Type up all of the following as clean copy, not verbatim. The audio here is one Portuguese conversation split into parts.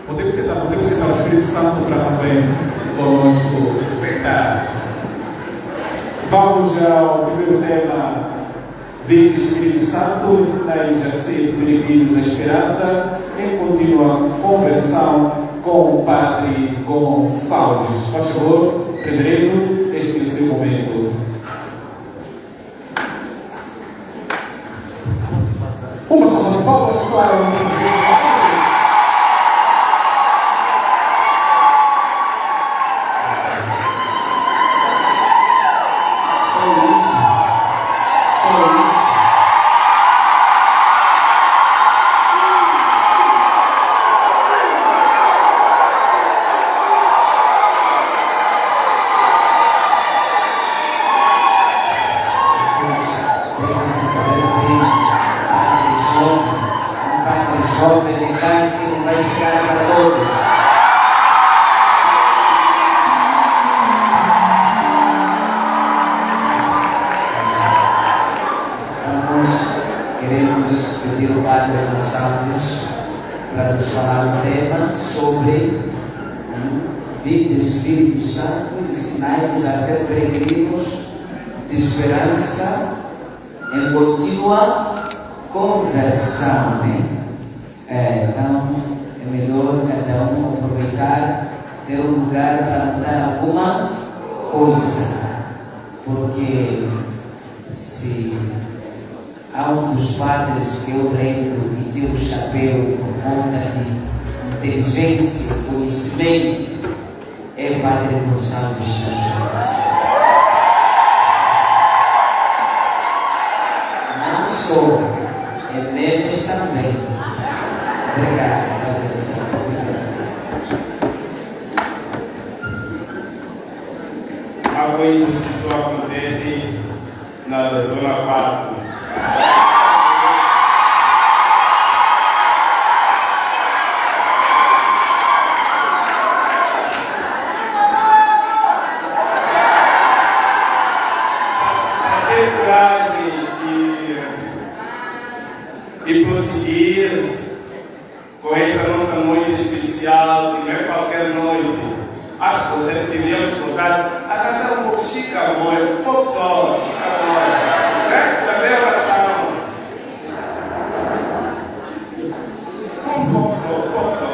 Podemos sentar o Espírito Santo para também conosco sentar. Vamos ao primeiro tema. Vinde Espírito Santo, ensinai-nos a ser peregrinos da esperança, em contínua conversão com o Padre Gonçalves. Faz favor, Pedreiro, este é o seu momento. Uma salva de palmas para Espírito Santo, ensinai-nos a ser peregrinos de esperança em contínua conversão, né? Então é melhor cada um aproveitar, ter um lugar para mudar alguma coisa, porque se há um dos padres que eu lembro e tiro o chapéu por conta de inteligência, conhecimento, é o Padre Gonçalves. Não só, é memes também. Obrigado, Padre Gonçalves. Obrigado. Há coisas que só acontecem na zona 4. E prosseguir com esta nossa noite especial, que não é qualquer noite. Acho que deveríamos voltar a cantar um pouco Chica Amor, um pouco só, Chica Amor, né? Também oração. Só um pouco só, um pouco só.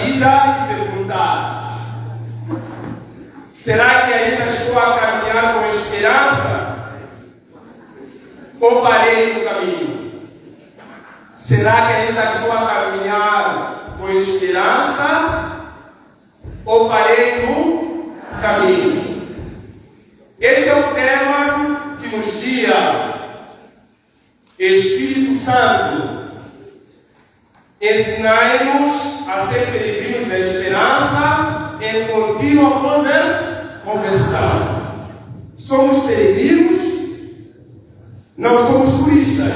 vida e perguntar: será que ainda estou a caminhar com esperança? Ou parei no caminho? Será que ainda estou a caminhar com esperança? Ou parei no caminho? Este é o tema que nos guia. Espírito Santo, ensinai-nos a ser peregrinos da esperança em contínua conversão. Somos peregrinos, não somos turistas,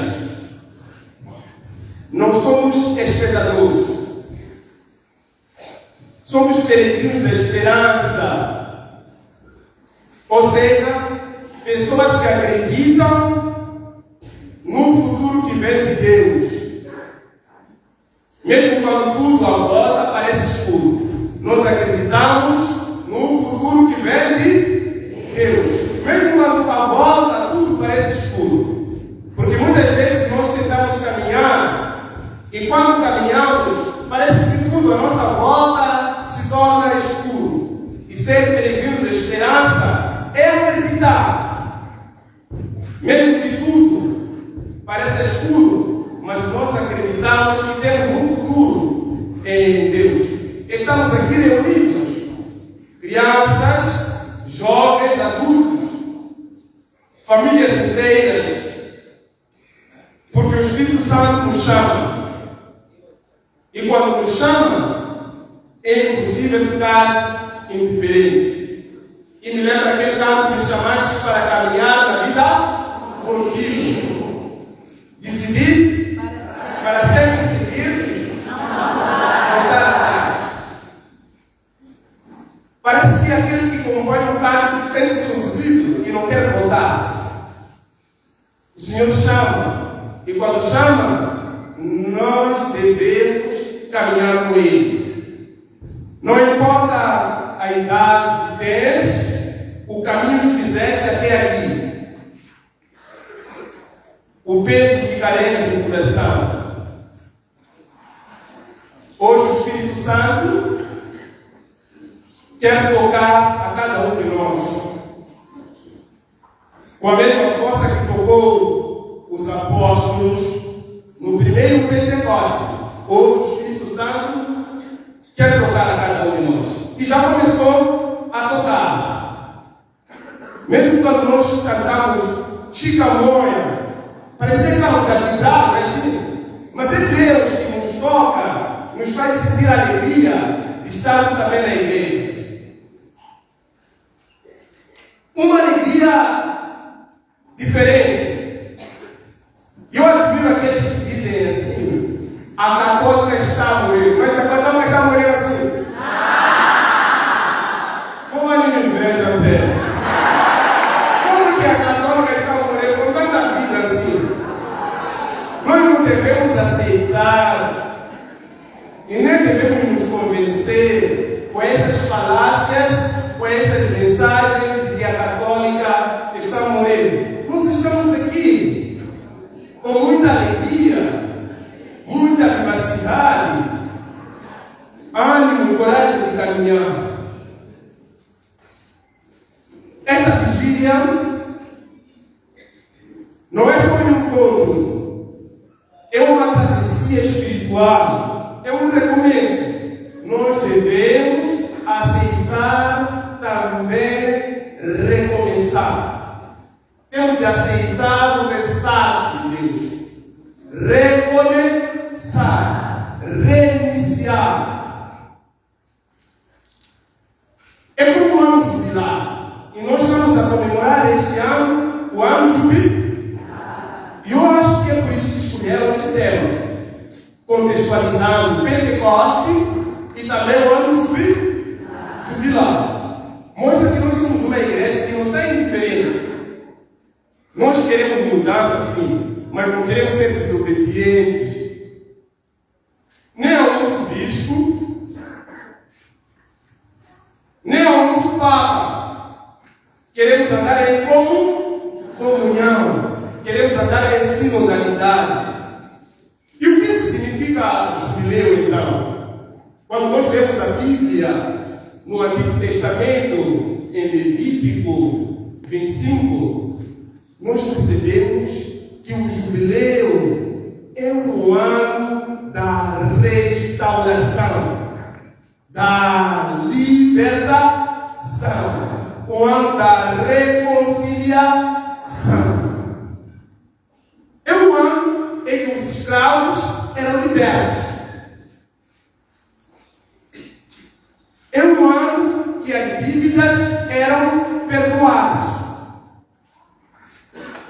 não somos espectadores. Somos peregrinos da esperança, ou seja, pessoas que acreditam no futuro que vem de Deus. Mesmo quando tudo à volta parece escuro, nós acreditamos no futuro que vem de Deus. Mesmo quando à volta tudo parece escuro. Porque muitas vezes nós tentamos caminhar e quando caminhamos, parece que tudo à nossa volta se torna escuro. E ser peregrino da esperança é acreditar. Mesmo que tudo parece escuro, mas nós acreditamos que temos um futuro em Deus. Estamos aqui reunidos, crianças, jovens, adultos, famílias inteiras, porque o Espírito Santo nos chama. E quando nos chama, é impossível ficar indiferente. E me lembra aquele canto que me chamaste para caminhar na vida contigo. Decidir para sempre seguir, voltar atrás. Parece que aquele que compõe um carro se sente seduzido e não quer voltar. O Senhor chama, e quando chama, nós devemos caminhar com Ele. Não importa a idade que tens, o caminho que fizeste até aqui, o peso que carregas no coração. Hoje o Espírito Santo quer tocar a cada um de nós com a mesma força que tocou os apóstolos no primeiro Pentecostes. Hoje o Espírito Santo quer tocar a cada um de nós e já começou a tocar. Mesmo quando nós cantamos Chicamonha, parecia que estamos a vibrar, não é assim? Mas é Deus que nos toca, nos faz sentir a alegria de estarmos também na igreja. Uma alegria diferente. Eu admiro aqueles que dizem assim: a católica está morrendo, mas a católica está morrendo assim. Como a minha inveja, velho. Como que a católica está morrendo com tanta vida assim? Nós não devemos aceitar e nem devemos nos convencer com essas falácias, com essas mensagens de que a católica está morrendo. Nós estamos aqui com muita alegria, muita vivacidade, ânimo e coragem de caminhar. Esta vigília não é só um encontro, é uma travessia espiritual, é um recomeço. Nós devemos aceitar também recomeçar. Temos de aceitar o restart de Deus. Recomeçar, reiniciar. É como um ano jubilar. E nós estamos a comemorar este ano o ano jubilar. E eu acho que é por isso que escolheram este tema, contextualizando Pentecoste e também o ano jubilar. Mostra que nós somos uma igreja que não está indiferente. Nós queremos mudança sim, mas não queremos ser desobedientes. Nem ao nosso bispo, nem ao nosso Papa. Queremos andar em comunhão. Queremos andar em sinodalidade. E o que significa jubileu então? Quando nós lemos a Bíblia no Antigo Testamento, em Levítico 25, nós percebemos que o jubileu é o ano da restauração, da libertação, o ano da reconciliação. É o ano em que os escravos eram libertos. É um ano que as dívidas eram perdoadas.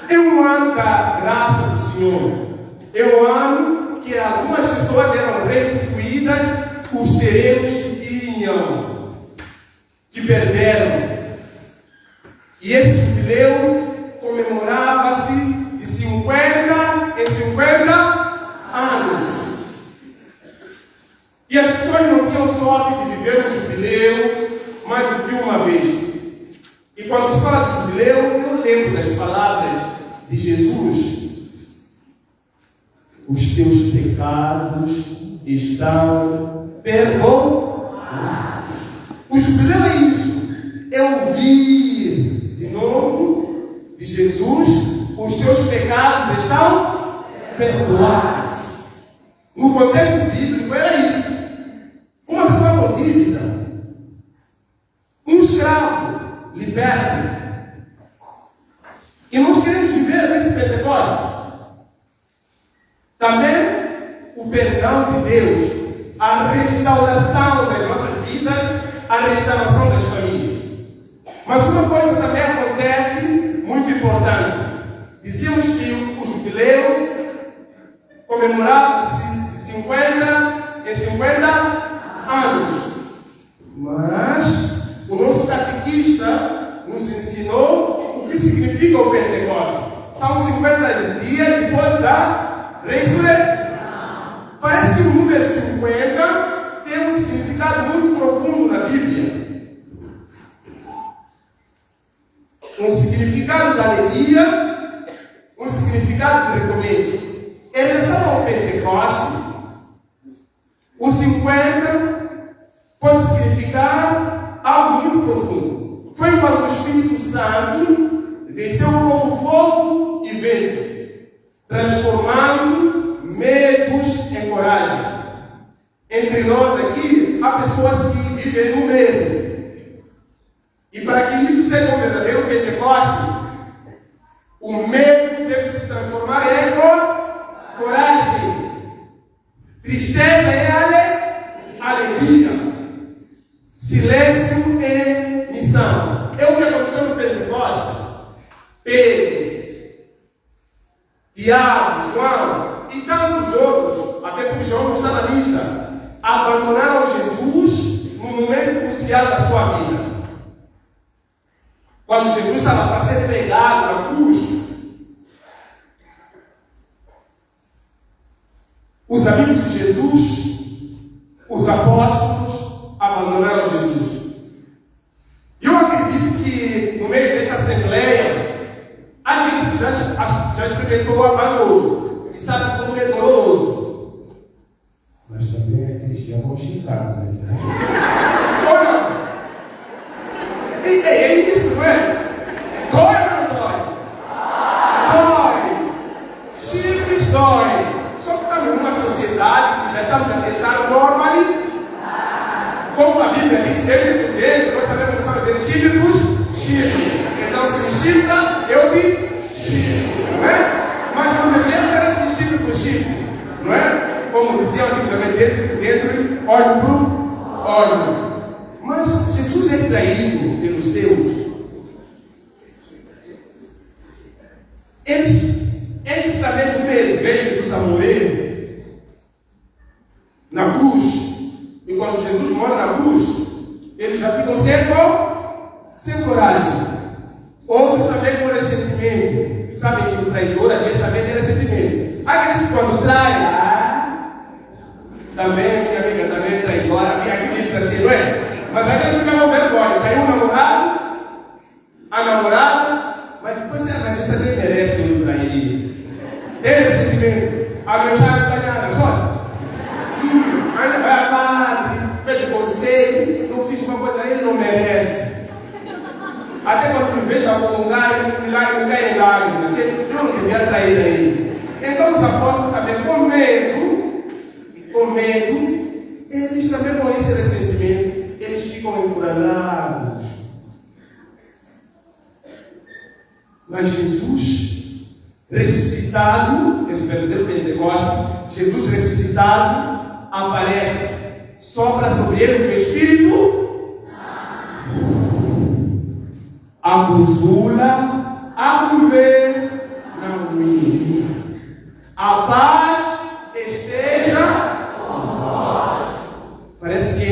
É um ano da graça do Senhor. É um ano que algumas pessoas eram restituídas os terrenos que tinham, que perderam. E esse jubileu comemorava-se de 50 em 50 anos. E as pessoas não tinham sorte de viver o jubileu mais do que uma vez. E quando se fala de jubileu, eu lembro das palavras de Jesus: os teus pecados estão perdoados. O jubileu é isso, é ouvir de novo de Jesus: os teus pecados estão perdoados. No contexto bíblico era isso. Uma pessoa com dívida, um escravo liberto. E nós queremos viver nesse Pentecostes também o perdão de Deus, a restauração das nossas vidas, a restauração das famílias. Mas uma coisa também acontece muito importante. Dizíamos que o jubileu comemorava-se de 50 em 50 anos. Mas o nosso catequista nos ensinou o que significa o Pentecostes. São 50 dias depois da ressurreição. Parece que o número 50 tem um significado muito profundo na Bíblia. Um significado da alegria, um significado de recomeço. Em relação ao Pentecostes, o 50 pode significar algo muito profundo. Foi quando o Espírito Santo desceu como fogo e vento, transformando medos em coragem. Entre nós aqui, há pessoas que vivem no medo. E para que isso seja um verdadeiro Pentecostes, o medo deve se transformar em coragem. Tristeza é alegria. Silêncio é missão. É o que aconteceu no Pentecostes. Pedro, Tiago, João e tantos outros, até porque João não está na lista, abandonaram Jesus no momento crucial da sua vida. Quando Jesus estava para ser pregado na cruz, os amigos de Jesus, os apóstolos, abandonaram Jesus. E eu acredito que no meio dessa assembleia, a gente já experimentou o abandono e sabe como é doloroso. Mas também é cristianos chifrados aqui, né? Ou não? É isso, não é? Dói ou não dói? Dói. Chifres dói. Só que estamos numa sociedade que já estamos a tentar normalizar. Como a Bíblia diz, dentro por dentro, nós também começamos a ver chifre por chifre. Então, se me chifra, eu te chifre, não é? Mas não deveria ser assim, chifre por chifre, não é? Como dizia antigamente, dentro por dentro, olho por olho. Mas Jesus é traído pelos seus. Eles também com medo, vê Jesus a morrer na cruz. E quando Jesus morre na cruz, eles já ficam sem coragem. Outros também com ressentimento. Sabem que o traidor às vezes também tem ressentimento. Aqueles que quando traem, também minha amiga também é traidora, a minha amiga diz assim, não é? Mas aquele fica com vergonha, traiu o namorado, a namorada, mas depois mas isso nem merece o trair. Tem ressentimento. A meu pai está ganhando, olha. Ainda vai a padre, eu fiz uma coisa, ele não merece. Até quando me vejo comungar, me cai em lágrimas. Eu não devia trair ele. Então os apóstolos também, com medo, eles também com esse ressentimento, eles ficam encurralados. Mas Jesus, ressuscitado, esse verdadeiro Pentecostes, Jesus ressuscitado, aparece, sopra sobre eles o Espírito, a buzula, a mover, não me. A paz esteja convosco. Parece que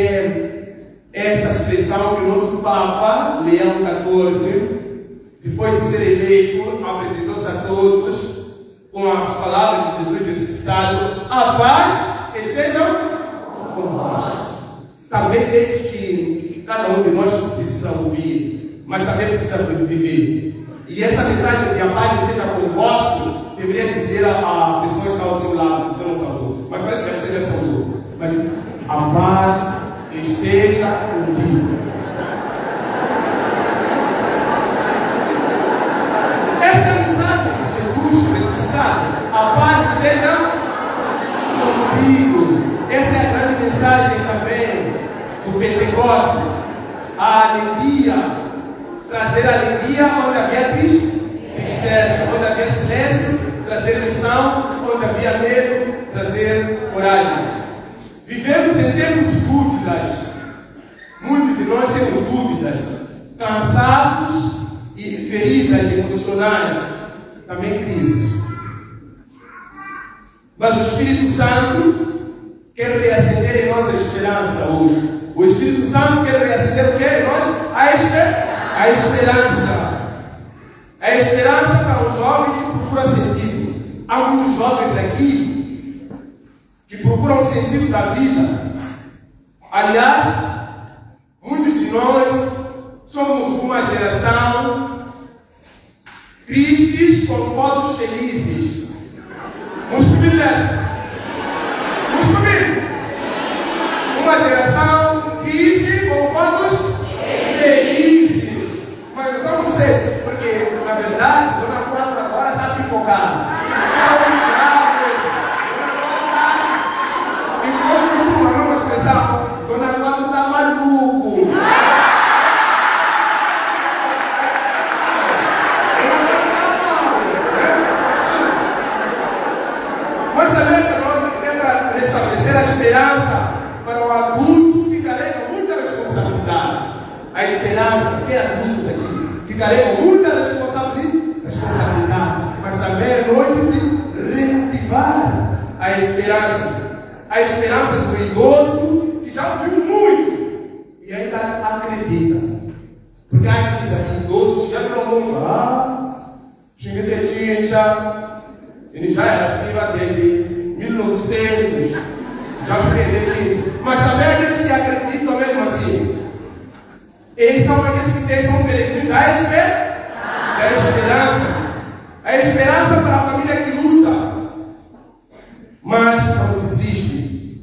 é essa expressão que o nosso Papa, Leão XIV, depois de ser eleito, apresentou-se a todos com as palavras de Jesus ressuscitado: a paz esteja convosco. Talvez é isso que cada um de nós precisa ouvir, mas também precisa viver. E essa mensagem de a paz esteja convosco deveria dizer a pessoa que está ao seu lado, você não saudou, mas parece que você já saudou. Mas a paz esteja contigo. Essa é a mensagem de Jesus ressuscitado. A paz esteja contigo. Essa é a grande mensagem também do Pentecostes. A alegria. Trazer alegria onde havia tristeza, onde havia silêncio, trazer lição, onde havia medo, trazer coragem. Vivemos em tempos de dúvidas. Muitos de nós temos dúvidas, cansaços e feridas emocionais, também crises. Mas o Espírito Santo quer reacender em nós a esperança hoje. O Espírito Santo quer reacender o que em nós? A esperança. A esperança para o jovem que procura sentido. Há muitos jovens aqui que procuram sentido da vida. Aliás, muitos de nós somos uma geração tristes com fotos felizes. Vamos comigo, né? Vamos comigo. Uma geração triste com fotos felizes. Mas nós somos vocês, porque na verdade, Zona 4 agora está pipocada. E como costuma, vamos expressar, Zona 4 está maluco. Mas também nós temos que restabelecer a esperança para o adulto que carrega muita responsabilidade. A esperança, que é adultos aqui, que carregam muita responsabilidade, mas também é noite de reativar a esperança do idoso que já viu muito e ainda acredita. Porque aí diz, idosos já viram muito. Ele já era ativa desde 1900, já acredita, mas também aqueles que acreditam mesmo assim. Eles são aqueles que são peregrinos da esperança. A esperança para a família que luta, mas não desiste.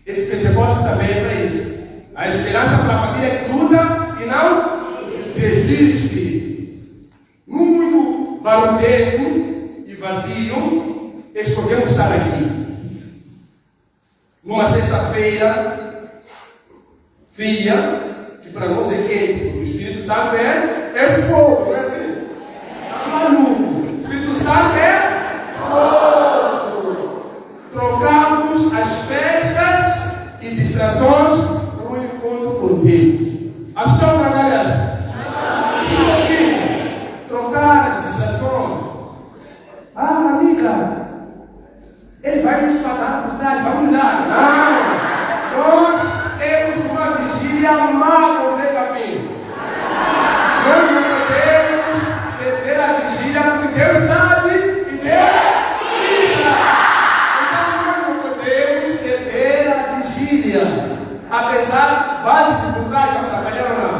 Esse Pentecostes também é para isso. A esperança para a família que luta e não desiste. No mundo barulhento e vazio, escolhemos estar aqui. Numa sexta-feira fria, que para nós é quente. O Espírito Santo é fogo, não é assim? Está maluco. O Espírito Santo é fogo. Trocamos as festas e distrações por um encontro com Deus. Achou, galera? Isso aqui. Trocar as distrações. Ah, amiga, ele vai nos pagar por tarde, vamos lá. Não. Nós temos uma vigília má no caminho. Não podemos perder a vigília, porque Deus sabe e Deus cuida. Então não podemos perder a vigília. Apesar, vai dificuldade para trabalhar ou não?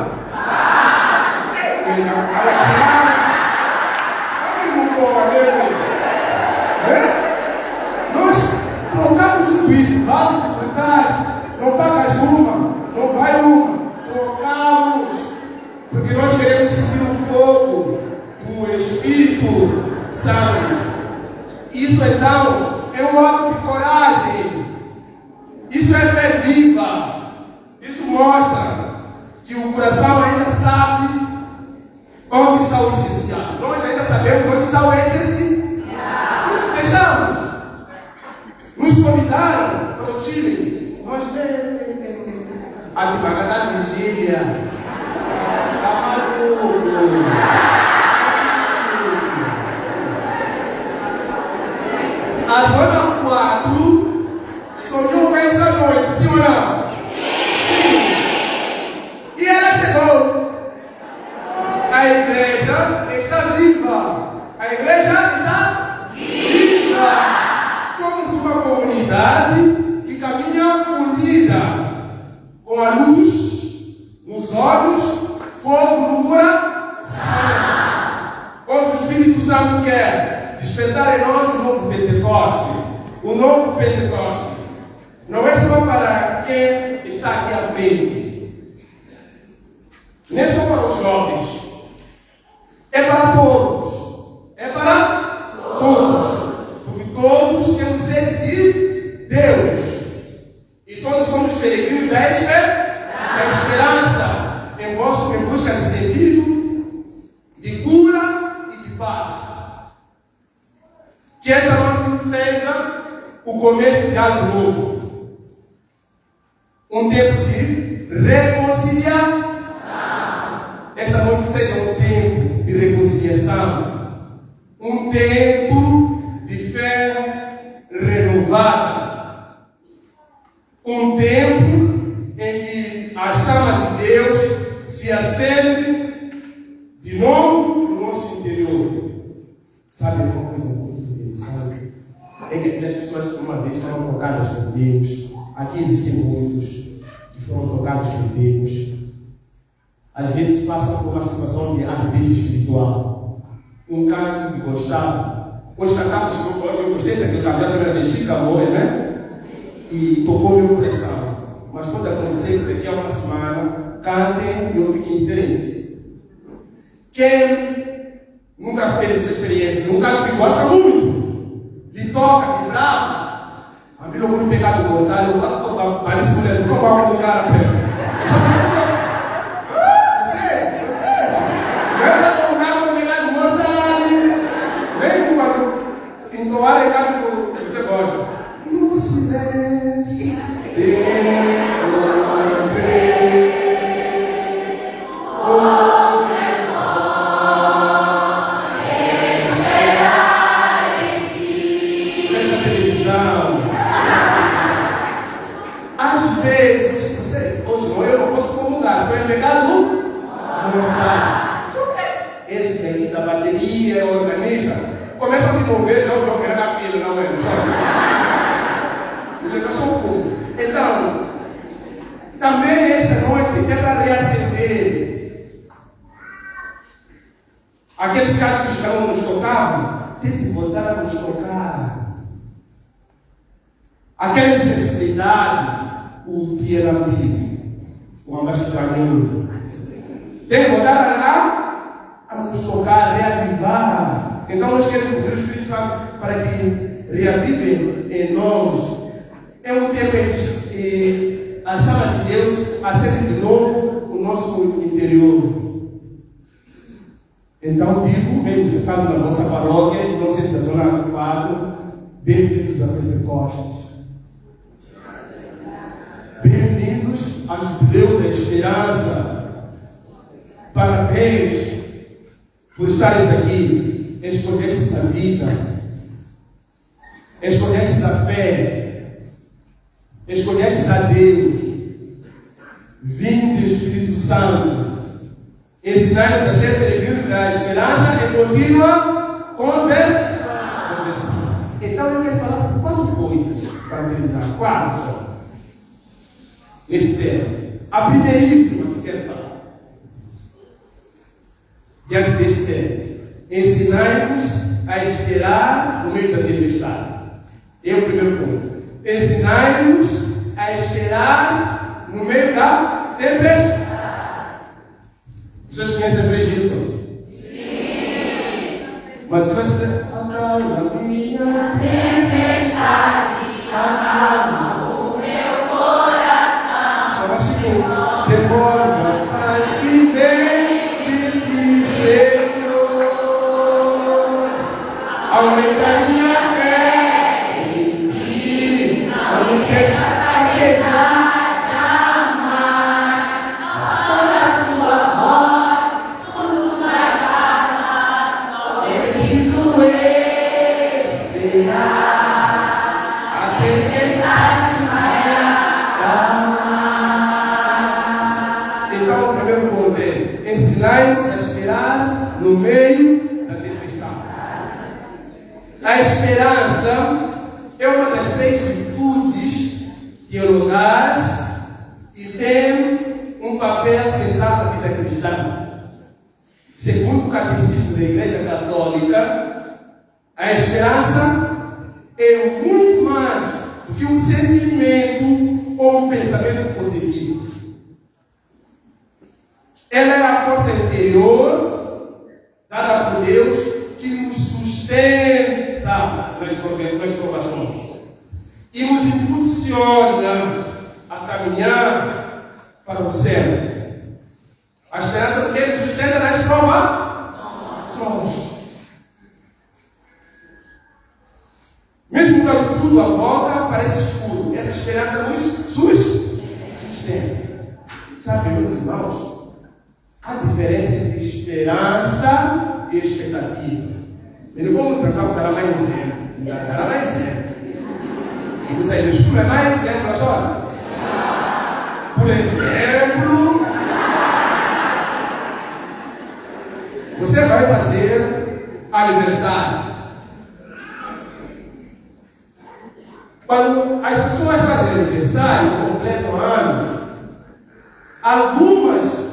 Nós trocamos tudo isso, vale dificuldade, não pagas uma, não vai uma. perdão é um ato de coragem. Isso é fé viva. Isso mostra que o coração ainda sabe onde está o essencial. Nós ainda sabemos onde está o essencial. Nos deixamos. Nos convidaram para o Chile. Nós a devagar da vigília. A zona 4 sonhou com esta noite, sim ou não? Sim. E ela chegou. A igreja está viva. A igreja está viva. Somos uma comunidade que caminha unida, com a luz nos olhos, fogo no coração. Hoje o Espírito Santo quer despertar em nós o novo Pentecoste. O novo Pentecoste não é só para quem está aqui à frente, nem só para os jovens, é para todos. É para todos. Porque todos temos sede de Deus. E todos somos peregrinos da esperança, em busca de sentido, de cura e de paz. Que esta noite seja o começo de algo novo. Um tempo de reconciliação. Esta noite seja um tempo de reconciliação. Um tempo de fé renovada. Um tempo em que a chama de Deus se acende de novo no nosso interior. Sabe uma coisa muito interessante? É que as pessoas que uma vez foram tocadas por Deus, aqui existem muitos que foram tocados por Deus, às vezes passam por uma situação de aridez espiritual. Um cara que gostava, hoje eu gostei daquele cabelo, era de Chica Moura, né? E tocou meu coração. Mas quando acontecer que daqui a uma semana, cantem e eu fiquei indiferente. Quem nunca fez essa experiência, um cara que gosta muito, lhe toca, lhe brava, a mim não vou pegar do vontade, eu vou parece mulher, eu vou falar com o cara mesmo. Entoar é canto que você gosta. No silêncio, eu lembrei como é bom esperar em ti. Veja a televisão. Às vezes, hoje não, eu não posso comungar, estou em pecado. Esse daqui da bateria, organista. Começa a me mover, já o era da filha, não é? Eu já sou um pouco. Então, também esta noite é para reacender. Aqueles caras que estavam nos tocavam, tem que voltar a nos tocar. Aquela sensibilidade, o dia era amigo, o ambaixador, tem que voltar a nos tocar, a reavivar. Então nós queremos pedir o Espírito Santo para que reavive em nós. É um tempo em que a chama de Deus acende de novo o nosso interior. Então digo, mesmo sentado na nossa paróquia, e não sendo da zona 4, bem-vindos a Pentecostes. Bem-vindos ao Jubileu da Esperança. Parabéns por estares aqui. Escolheste essa vida, escolheste a fé, escolheste a Deus. Vinde, Espírito Santo, ensinar-nos a ser peregrinos da esperança e contínua conversão. Então eu quero falar 4 coisas para terminar, 4 só, nesse tema. A primeiríssima que eu quero falar, diante desse tema: ensinai-nos a esperar no meio da tempestade. É o primeiro ponto. Ensinai-nos a esperar no meio da tempestade. Vocês conhecem a Brigitte? Sim. Mas você vai dizer, acalma minha Então, o primeiro ponto é ensinar-nos a esperar no meio da tempestade. A esperança é uma das 3 virtudes teologais e tem um papel central na vida cristã. Segundo o Catecismo da Igreja Católica, a esperança é muito mais do que um sentimento ou um pensamento positivo. Ela é a força interior dada por Deus que nos sustenta nas provações e nos impulsiona a caminhar para o céu. A esperança que nos sustenta nas provações. Mesmo quando tudo à volta parece escuro, essa esperança nos sustenta. Sabe, meus irmãos, a diferença entre esperança e expectativa. Ele como tratar dará mais exemplo. Dará mais exemplo. E você diz, como é mais exemplo agora? Por exemplo, você vai fazer aniversário. Quando as pessoas fazem aniversário, completam anos, algumas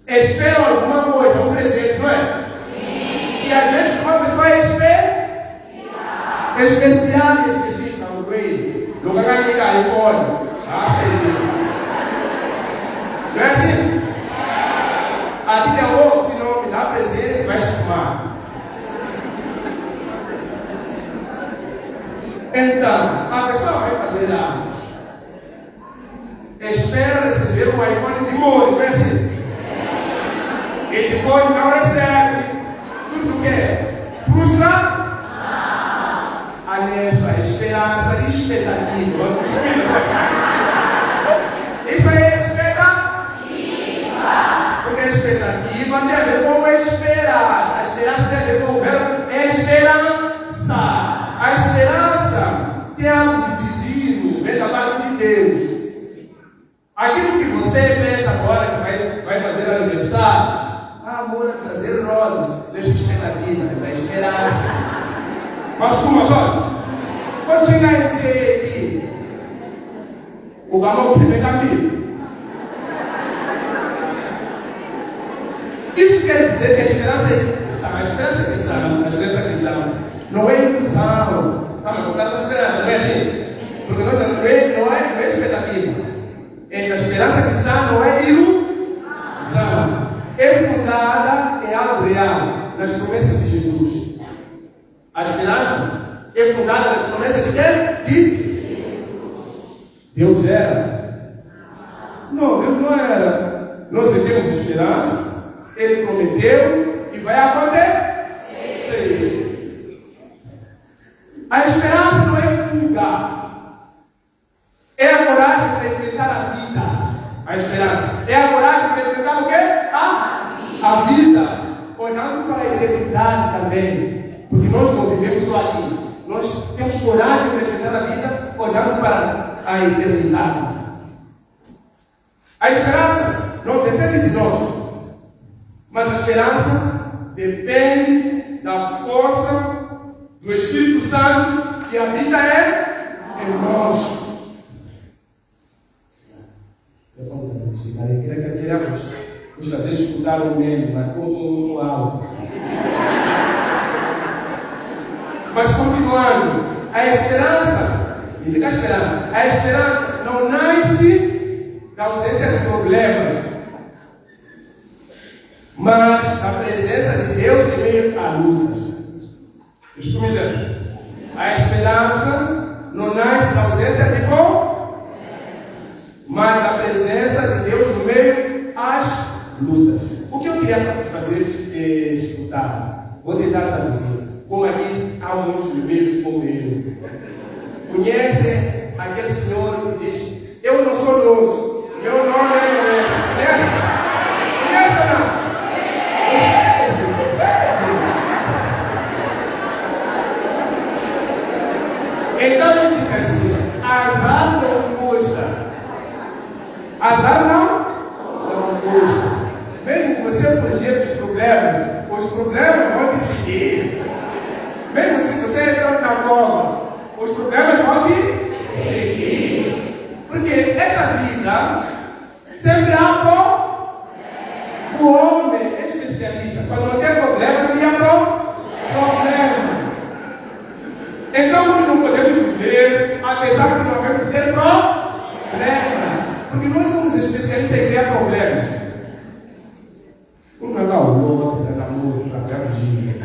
esperam alguma coisa, um presente, não é? Sim. E às vezes uma pessoa é especial e específica, no meio. Não vai ganhar iPhone. Não é assim? A tia, se não me dá presente, vai chamar. Então, a pessoa vai fazer anos. Espera receber um iPhone de ouro, não é assim? E depois não recebe. Tudo o quê? Frustração. Aliás, a esperança e expectativa. Isso é expectativa. Porque a expectativa tem a ver com esperar. A esperança tem a ver com o verbo esperança. A esperança tem algo de divino, vem da parte de Deus. Aquilo que você pensa agora que vai fazer aniversário, amor, trazer rosas, deixa expectativa, da esperança. Mas como, olha, quando chegar em aqui, o gamão que vem comigo. Isso quer dizer que a esperança cristã não é ilusão. Está me contando a esperança, não é assim? Porque nós não é expectativa. A esperança cristã não é ilusão. É fundada em algo real, nas promessas de Jesus. A esperança é fundada nas promessas de quem? De Deus era. Não, Deus não era. Nós temos esperança. Ele prometeu e vai acontecer. A esperança não é fuga. É a coragem para enfrentar a vida. A esperança é a coragem para enfrentar o quê? A vida. Olhando para a eternidade também. Porque nós não vivemos só aqui. Nós temos coragem para enfrentar a vida olhando para a eternidade. A esperança não depende de nós. Mas a esperança depende da força do Espírito Santo que habita em nós. Eu queria gostaria de escutar o mesmo, mas todo alto. Mas continuando, a esperança não nasce da ausência de problemas, mas da presença de Deus em meio a lutas. Estou me entendendo? A esperança não nasce da ausência de problemas, mas da presença de Deus no meio às lutas. O que eu queria fazer é escutar. Vou tentar traduzir. Como aqui há muitos bebês como eu. Conhece aquele senhor que diz: eu não sou nosso, meu nome é esse. Conhece ou não? Então ele diz assim: azar não custa. Azar não os problemas vão te seguir. Mesmo se você entrar na cova, os problemas vão te seguir. Porque esta vida sempre há o homem é especialista. Quando não tem problema, não há problema. Então nós não podemos viver, apesar de não havermos ter problemas. Porque nós somos especialistas em criar problemas. Um não dá o outro, não dá o outro, para fugir.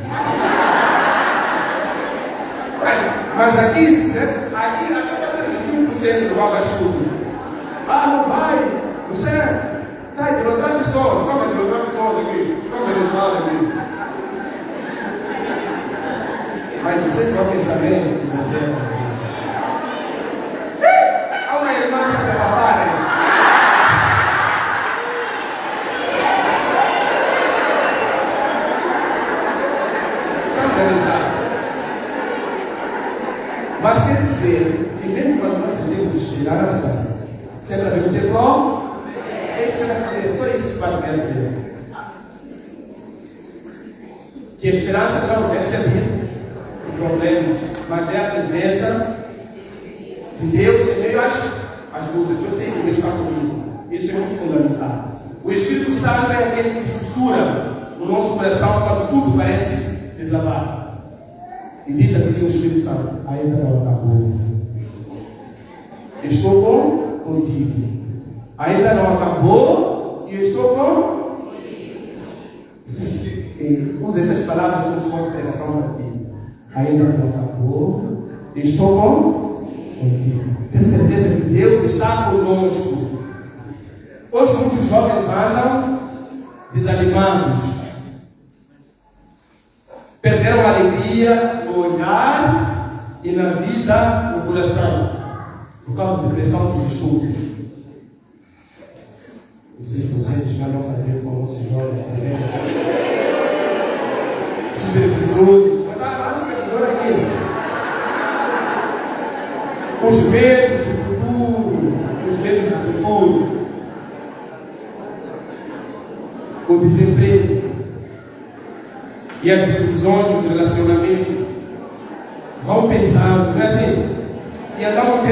Mas aqui, né? Aqui até 5% do valor das tudo. Não vai. Você está idolatrando pessoas. Como é idolatrando pessoas aqui? Como é idolatrando aqui? Mas vocês homens também exageram. Há uma irmã que está falando. Mas quer dizer que mesmo quando nós temos esperança, sempre devemos ter bom. É isso que eu quero dizer, só isso que eu quero dizer. Que a esperança não é ausência de problemas, mas é a presença de Deus em meio às lutas. Eu sei que Deus está comigo. Isso é muito fundamental. O Espírito Santo é aquele que sussurra no nosso coração quando tudo parece desabar. E diz assim o Espírito Santo: ainda não acabou. Estou contigo. Ainda não acabou e estou contigo. Use essas palavras como se fosse pregação para ti. Ainda não acabou. Estou contigo. Tenho certeza que Deus está conosco. Hoje muitos jovens andam desanimados. Perderam a alegria no olhar e na vida no coração, por causa da depressão dos estudos. Vocês vão fazer com nossos jovens também. Supervisores, mas há supervisor aqui. Os medos do futuro, o desemprego e as desilusões dos relacionamentos vão pensando, não é assim? E andam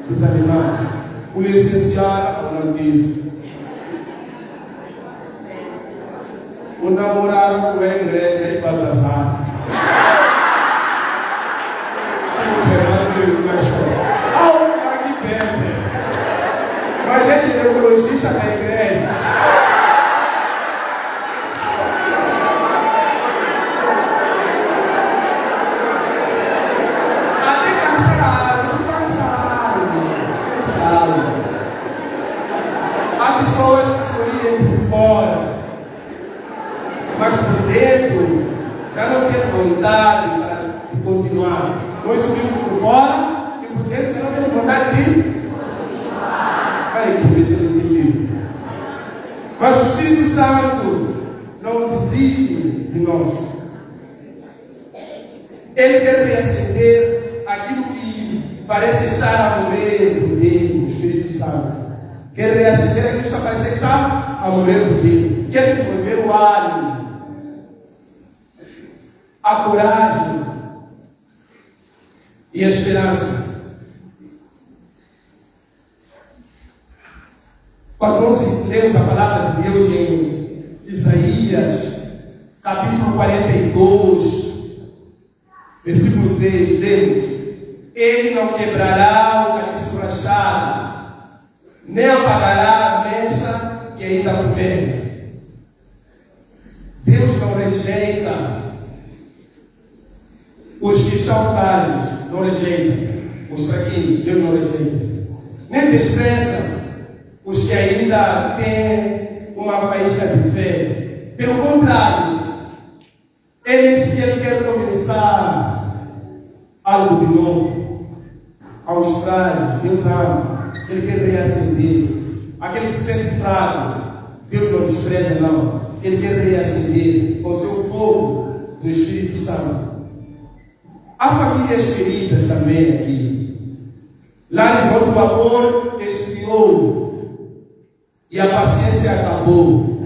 desanimados. O licenciado não diz. O namorado com a igreja é Baltazar. Aqui perto. Mas é ginecologista da igreja. Há pessoas que sorriem por fora, mas por dentro já não tem vontade de continuar. Nós sorrimos por fora e por dentro já não temos vontade de continuar. Vai que livre. Mas o Espírito Santo não desiste de nós. Ele quer reacender aquilo que parece estar a morrer por dentro, o Espírito Santo. Quer reacender aquilo que parece que está a morrer por dentro. Quer devolver o ânimo, a coragem e a esperança. Quando nós lemos a palavra de Deus em Isaías, capítulo 42, versículo 3, lemos: Ele não quebrará o caliço rachado, nem apagará a mecha que ainda fumega. Deus não rejeita os que estão frágeis, não rejeita os fraquinhos, Deus não rejeita. Nem despreza os que ainda têm uma faísca de fé. Pelo contrário, Ele quer começar algo de novo. Aos frágeis, Deus ama. Ele quer reacender. Aquele que se sente fraco, Deus não despreza, não. Ele quer reacender com o seu fogo do Espírito Santo. Há famílias feridas também aqui. Lares onde o amor esfriou e a paciência acabou.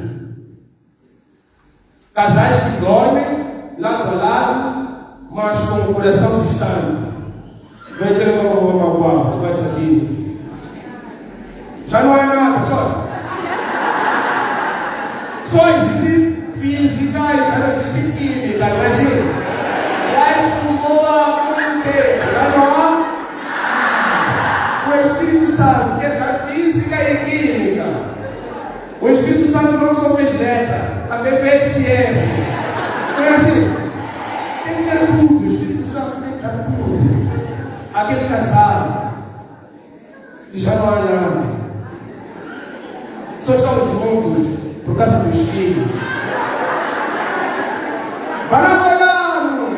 Casais que dormem lado a lado, mas com o coração distante. Vem querer uma bate aqui. Já não é nada, só existe física e já não existe química, não é assim? Já estudou há muito tempo, já não há? O Espírito Santo quer dar física e química. O Espírito Santo não só fez letra, também fez ciência. Não é assim? Tem que ter tudo, o Espírito Santo tem que dar tudo. Aquele casal que já não há nada, só estamos juntos por causa dos filhos. Parabolano!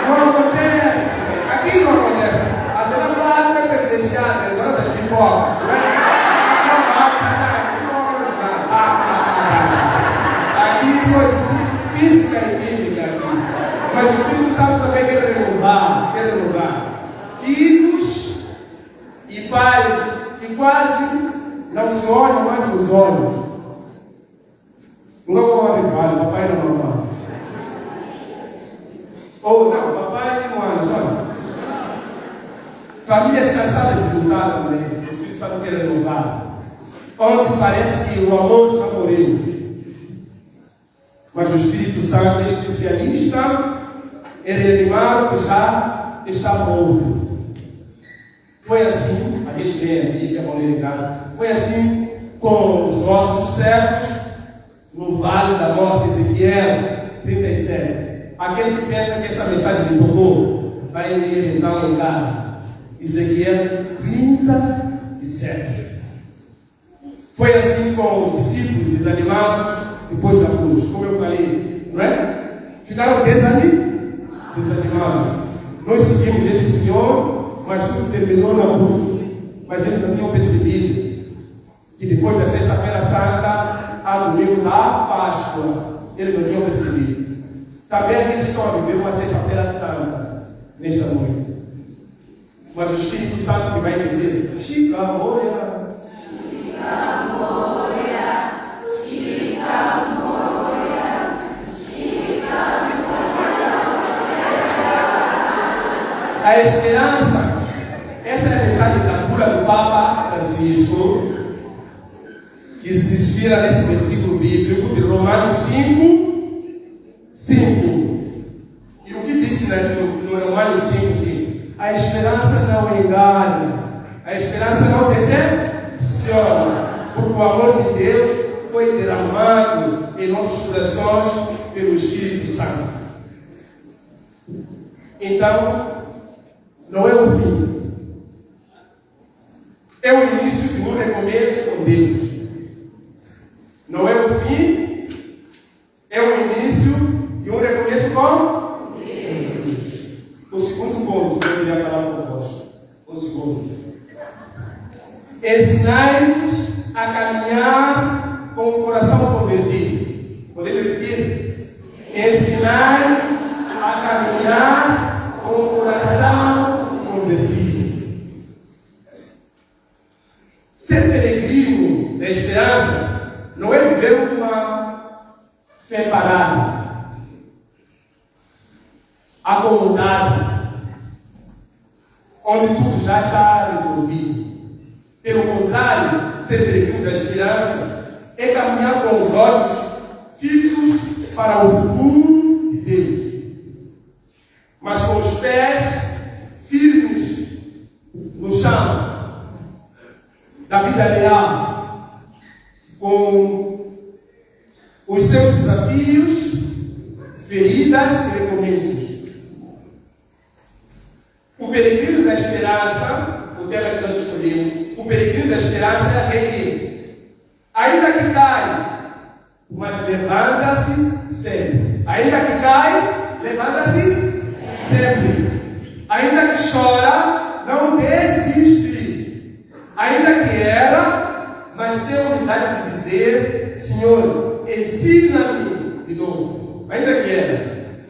Não acontece. Aqui não acontece. A zona plástica é privilegiada, a zona das pipocas. Aqui só existe física e química. Mas o Espírito Santo também quer renovar. Filhos e pais que quase não se olham mais nos olhos. Não vou falar, papai e mamãe. Ou não, papai e mamãe. Famílias cansadas de lutar também. O Espírito Santo quer renovar. Onde parece que o amor está morrendo. Mas o Espírito Santo é especialista em reanimar o que já está morto. Foi assim, a gente lê a Bíblia, vamos ler em casa. Foi assim com os ossos secos no vale da morte, Ezequiel 37. Aquele que pensa que essa mensagem lhe tocou, vai ler então em casa. Ezequiel 37. Foi assim com os discípulos desanimados depois da cruz, como eu falei, não é? Ficaram desanimados. Nós seguimos esse Senhor, mas tudo terminou na cruz. Mas eles não tinham percebido que depois da Sexta-feira Santa, a domingo da Páscoa, eles não tinham percebido. Também eles estão a viver uma Sexta-feira Santa nesta noite. Mas o Espírito Santo que vai dizer: Chica, olha. A esperança, essa é a mensagem da bula do Papa Francisco, que se inspira nesse versículo bíblico de Romanos 5:5. E o que disse no Romanos 5:5? A esperança não engana, a esperança não decepciona, porque o amor de Deus foi derramado em nossos corações pelo Espírito Santo. Então, não é o fim, é o início de um recomeço com Deus. Não é o fim, é o início de um recomeço com Deus. O segundo ponto que eu queria falar convosco. O segundo: ensinai-nos a caminhar com o coração convertido. Podemos repetir? Ensinai-nos a caminhar com o coração convertido. Ser peregrino da esperança não é viver uma fé parada, acomodada, onde tudo já está resolvido. Pelo contrário, ser peregrino da esperança é caminhar com os olhos fixos para o futuro de Deus, mas com os pés firmes no chão da vida real, com os seus desafios, feridas e recomeços. O peregrino da esperança, o tema que nós escolhemos, o peregrino da esperança é aquele que, ainda que cai, mas levanta-se sempre. Ainda que cai, levanta-se sempre. Ainda que chora, não desiste. Ainda que erra, mas tem a humildade de dizer: Senhor, ensina-me de novo. Ainda que erra,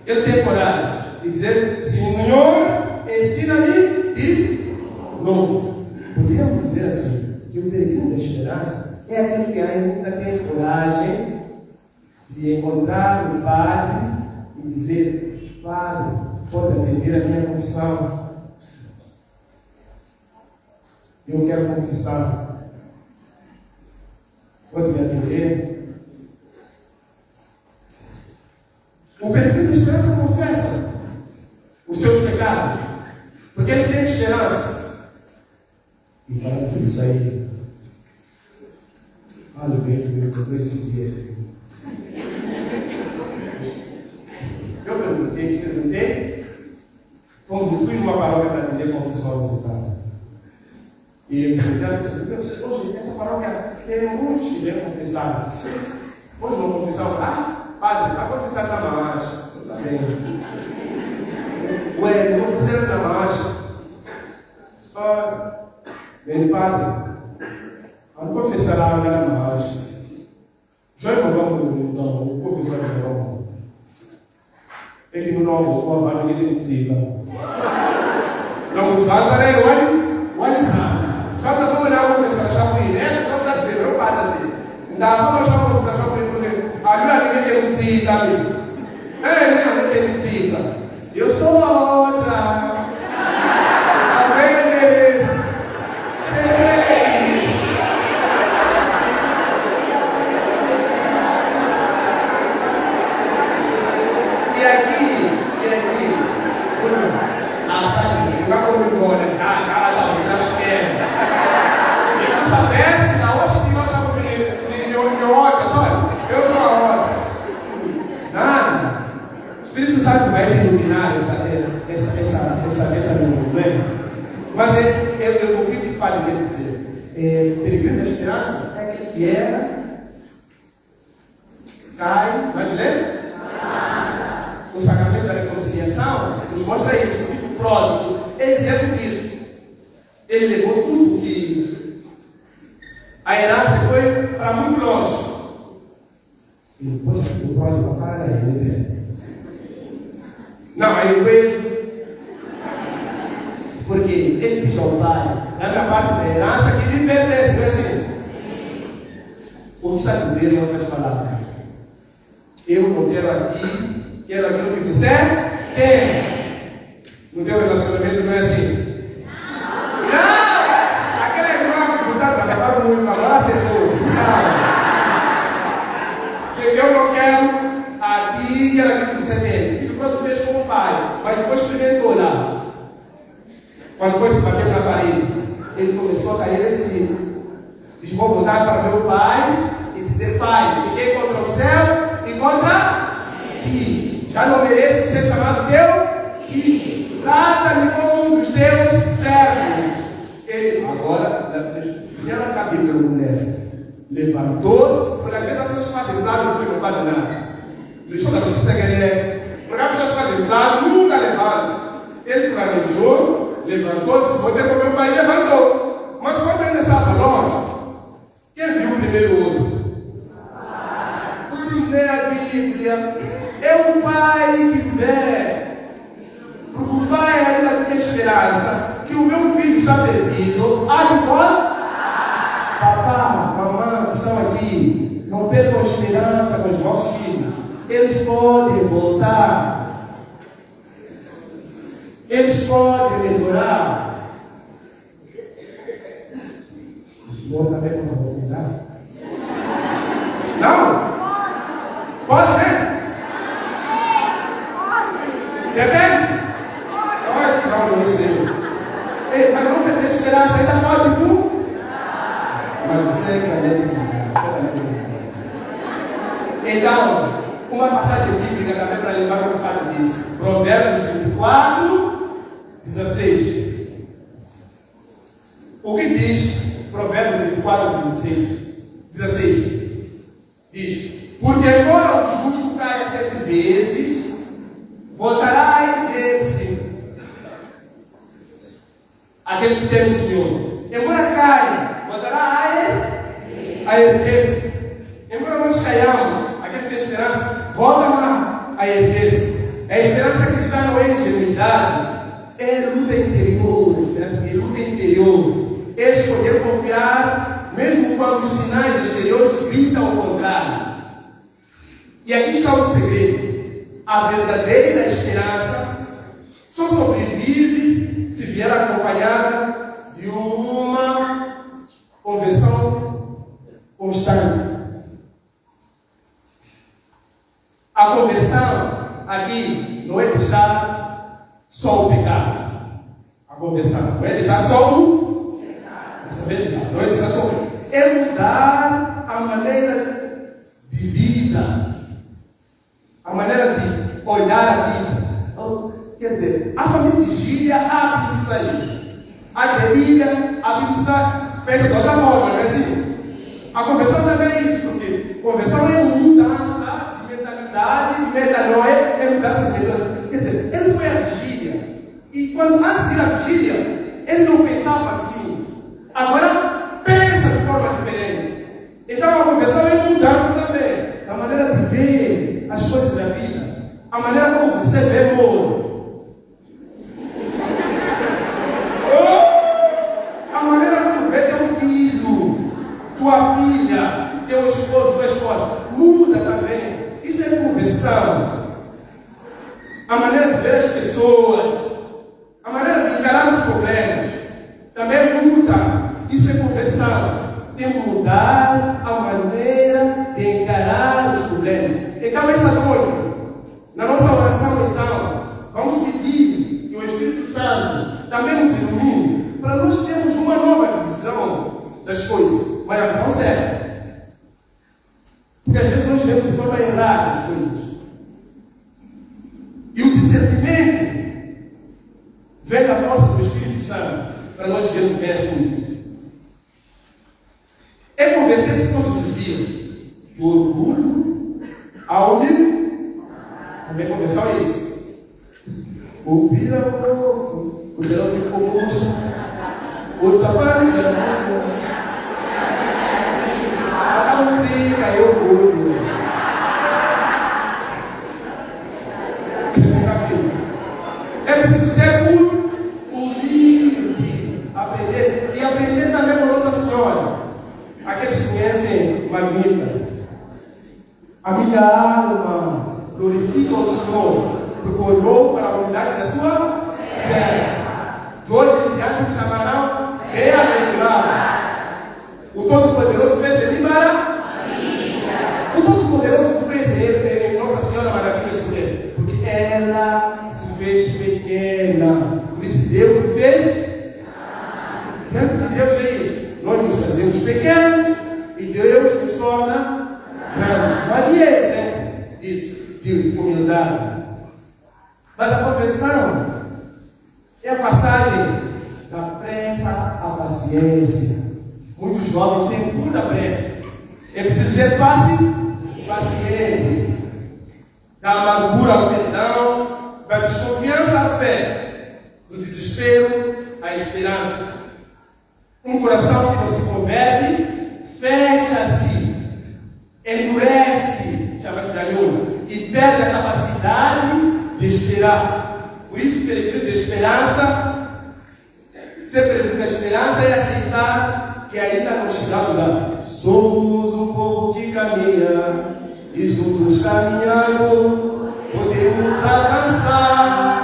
ele tem coragem de dizer: Senhor, ensina-me de novo. Podemos dizer assim, que o peregrino da esperança é aquele que ainda tem coragem de encontrar o padre e dizer: Padre, pode atender a minha confissão? Eu quero confessar. Pode me atender? O peregrino da esperança confessa os seus pecados, porque ele tem esperança. E falando por isso aí, olha o bem que me encontrou esses dias. Eu perguntei, fui numa paróquia para atender confissões e tal. E eu perguntei, hoje essa paróquia tem muitos que vêm confessar. Hoje não confessar, padre, vai confessar na marcha. Está bem. Ué, não fizeram na marcha. Só, vem, padre, não confessará na marcha. Já é bom, então, o professor é bom. Ele não vai ninguém dizer. Não usa, olha, só que eu vou dar uma confessar, já fui, né? Só para dizer, não passa assim. Dá uma confessar, já fui, porque a minha tem dizer, tá ali. Minha tem dizer. Eu sou outra. E aqui, vai comigo embora, já esquece. Eu não sabia que na hoje nós estamos em outra, olha, eu sou a outra. Nada. O Espírito Santo vai te iluminar esta não é? Mas o que o padre quer dizer? Peregrino da esperança é aquele que era, cai, mas lembra? O sacramento da reconciliação nos mostra isso. O filho pródigo é exemplo disso. Ele levou tudo que a herança foi para muito longe. E depois o filho pródigo vai falar ele. Não, aí o peso. Porque ele diz ao pai, na minha parte da herança que lhe pertence, não é assim? O que está dizendo em outras palavras? Eu não quero aqui, quero aquilo que você tem. No teu relacionamento não é assim? Não! Aquele irmão que está trabalhando muito, agora acertou. Eu não quero aqui, quero aquilo que você tem. Filho pronto fez como pai, mas depois experimentou lá. Quando foi se bater na parede, ele começou a cair em si. Diz: vou voltar para meu pai e dizer: Pai, fiquei contra o céu e contra ti. Já não mereço ser chamado teu filho. Trata-me como um dos teus servos. Ele agora, ela está Bíblia, mulher, levantou-se, porque às vezes as pessoas fazem lado e não fazem nada. Deixou da justiça que ele é. Porque as pessoas fazem lado, nunca levantam. Ele planejou. Levantou, disse: vou ter com meu pai, levantou. Mas quando ele estava longe, quem viu primeiro outro? Você lê a Bíblia, é o pai que vê. Porque o pai ainda tem esperança que o meu filho está perdido. De fora? Papá, mamãe que estão aqui, não percam a esperança com os vossos filhos. Eles podem voltar. Eles podem melhorar. Vou também não vou mudar. Não? Pode, né? Depende? Nossa, não sei. Ei, mas não tem esperança, ainda pode tu? Mas você é então, uma passagem bíblica também para lembrar o que o padre disse. Provérbios 24, 16. O que diz Provérbios 24, 16? Diz: porque embora o justo caia 7 vezes, voltará a erguer-se. Aquele que tem o Senhor. Embora caia, voltará a erguer-se. Embora nós caiamos, aqueles que têm esperança, voltam a erguer-se. A esperança cristã não é ingenuidade. É luta interior, é luta interior. É escolher confiar, mesmo quando os sinais exteriores gritam o contrário. E aqui está o segredo. A verdadeira esperança só sobrevive se vier acompanhada de uma conversão constante. A conversão aqui não é deixar só o pecado. A conversão não é deixar só o pecado. Mas também deixar, não é deixar só o pecado. É mudar a maneira de vida. A maneira de olhar a vida. Quer dizer, a família de Gília abre sair. A guerrilha abre sair. Pensa de outra forma, não é assim? A conversão também é isso, porque conversão é mudança de mentalidade, de metanoia, é mudança de mentalidade. Quer dizer, ele foi à vigília. E quando antes de ir à vigília, ele não pensava assim. Agora pensa de forma diferente. Então a conversão é mudança também. Da maneira de ver as coisas da vida. A maneira como você vê o a maneira como vê teu filho, tua filha, teu esposo, tua esposa. Muda também. Isso é conversão. A maneira de ver as pessoas. A maneira de encarar os problemas. Também muda. Isso é conversão. Tem que mudar a maneira de encarar os problemas. Então, esta noite, na nossa oração, então, vamos pedir que o Espírito Santo também nos ilumine para nós termos uma nova visão das coisas, mas a visão certa. Porque às vezes nós vemos de forma errada as coisas. E o discernimento vem da força do Espírito Santo para nós vermos bem as coisas. É converter-se todos os dias do orgulho ao humilde. Também conversão é isso. O piramoco, o gelão de comoço, o tamanho de amor, a música e o orgulho. É preciso ser humilde, aprender. E aprender também com Nossa Senhora. Aqueles que conhecem Magnífica. A minha alma glorifica o Senhor, porque olhou para a unidade da sua serva. De hoje em diante me chamarão bem-aventurado. O Todo-Poderoso fez ele maravilha. O Todo-Poderoso fez ele, Nossa Senhora Maravilha, escolher, porque ela se fez pequena. Por isso Deus me fez. Dentro de Deus é isso. Nós nos fazemos pequenos e Deus nos torna grandes. Maria é exemplo disso, de humildade. Mas a conversão é a passagem da pressa à paciência. Muitos jovens têm muita pressa. É preciso ser paciente. Da amargura ao perdão, da desconfiança à fé, do desespero à esperança. Um coração que não se converte, fecha-se, endurece, chama-se de alhuma, e perde a capacidade de esperar. Por isso, peregrino de esperança, ser peregrino da esperança é aceitar que ainda não chegamos lá. Somos um povo que caminha, e juntos caminhando, podemos alcançar